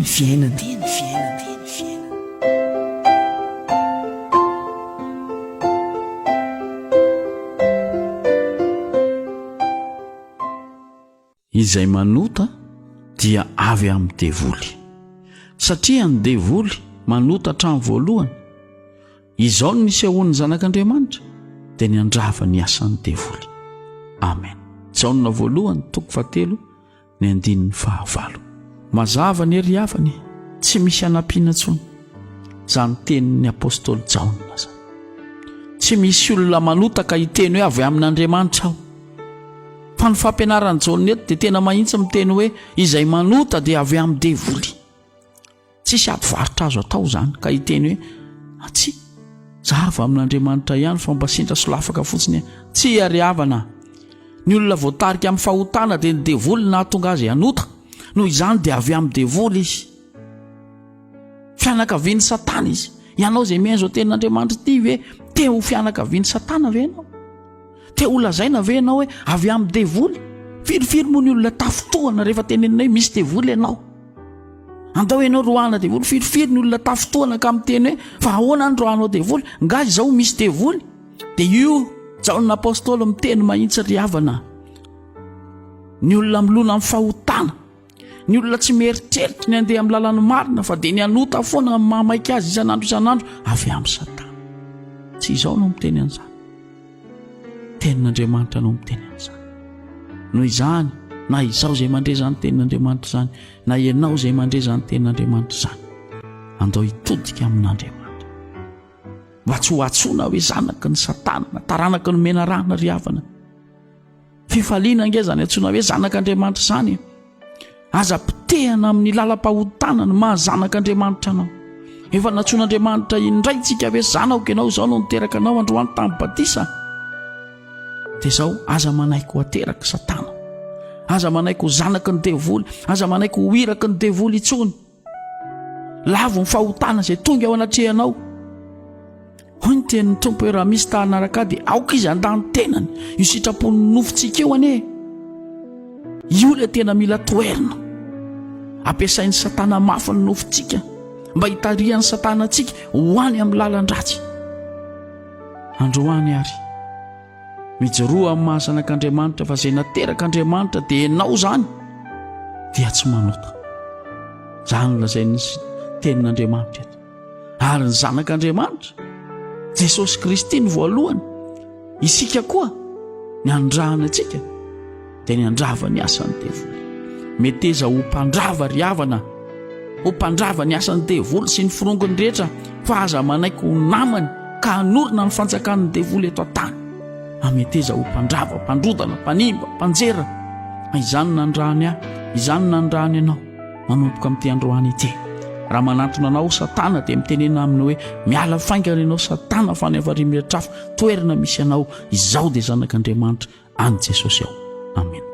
fiainana. izay manota dia avy amin'ny devoly, satria ny devoly manota hatramin'ny voalohany izao no nisy ahoan'ny zanak'Andriamanitra dia ny andrava ny asan'ny devoly. Amen. Jaona voalohany toko 7 ny 9 mazava ny ery havany, tsy misy anampiana intsony zany tenin'ny apôstôly Jaona zany. Tsy misy olona manotaka hiteny hoe avy amin'Andriamanitra aho. Fa ny fampianaran'ny Jaona eto dia tena mahitsy miteny hoe izay manota dia avy amin'ny devoly. Tsisy ady varotra azo atao zany ka hiteny hoe tsy za avy amin'Andriamanitra ihany fa mba sintra solafaka fotsiny. Tsy ary havana. Ny olona voatarika amin'ny fahotana dia ny devoly nahatonga azy hanota, noho izany dia avy amin'ny devoly izy. Fianakavian'ny Satana izy. Ianao izay mienzo tenin'Andriamanitra ity ve te ho fianakavian'ny Satana ve ianao? Te ho lazaina ve ianao hoe avy amin'ny devoly? Firy moa ny olona tafotohana rehefa tenenina hoe misy devoly ianao. Andao ianao rohana devoly, firy ny olona tafotohana ka miteny hoe fa ahoana ny rohanao devoly? Ngazy izao misy devoly. Dia io Jaona apôstôly miteny mahitsy ry havana. Ny olona milona amin'ny fahotana, ny olona tsy mieritreritra ny andeha amin'ny lalàna marina fa dia ny anota foana mamaika azy isan'andro avy amin'ny Satana. Tsy izao no miteny an'izany. Tenin'Andriamanitra no miteny an'izany. Noho izany na izao izay mandre zany tenin'Andriamanitra zany, na ianao izay mandre zany tenin'Andriamanitra zany, andao hitodika amin'Andriamanitra. Mba tsy ho atsoina hoe zanaky ny Satana, taranaka ny menarahana ry havana. Fifaliana nge zany atsoina hoe zanak'Andriamanitra zany. Aza pitehana amin'ny lalam-pahotana ny mahazanak'Andriamanitra anao. Efa natsoin'Andriamanitra indray tsika hoe zanako ianao, izao no niteraka anao androany tamin'ny batisa. Dia izao aza manaiky ho ateraka Satana, aza manaiky ho zanaky ny devoly, aza manaiky ho hiraky ny devoly itsony. Lavo ny fahotana izay tonga ao anatrehanao. Hoy ny tenin'ny Tompo hoe raha misy tahanaraka dia aoka izy andany tenany, io sitrapony nofontsika eo anie. Io le tena mila toerina. Ampiasain'ny Satana mafy ny nofontsika mba hitarihan'ny Satana antsika hoany amin'ny lalan-dratsy. Androany ary mijoroa amin'ny mahazanak'Andriamanitra fa izay naterak'Andriamanitra dia ianao zany dia tsy manota. Zany lazain'ny tenin'Andriamanitra eto. Ary ny zanak'Andriamanitra Jesosy Kristy ny voalohany, isika koa ny andrahana antsika dia ny andrava ny asan'ny devoly. Meteza ho mpandrava ry havana, ho mpandrava ny asan'ny devoly sy ny firongony rehetra, fa aza manaiky ho namany ka hanorina ny fanjakan'ny devoly eto an-tany. Ameteza ho mpandrava, mpandrodana, mpanimba, mpanjera. Izany nandrahany ahy, izany nandrahany ianao manomboka amin'ity androany ity. Raha manantona anao Satana dia mitenena aminy hoe miala faingana ianao Satana fa any avariana rehetrafo, toerana misy anao izao dia zanak'Andriamanitra any Jesosy ao. Amen.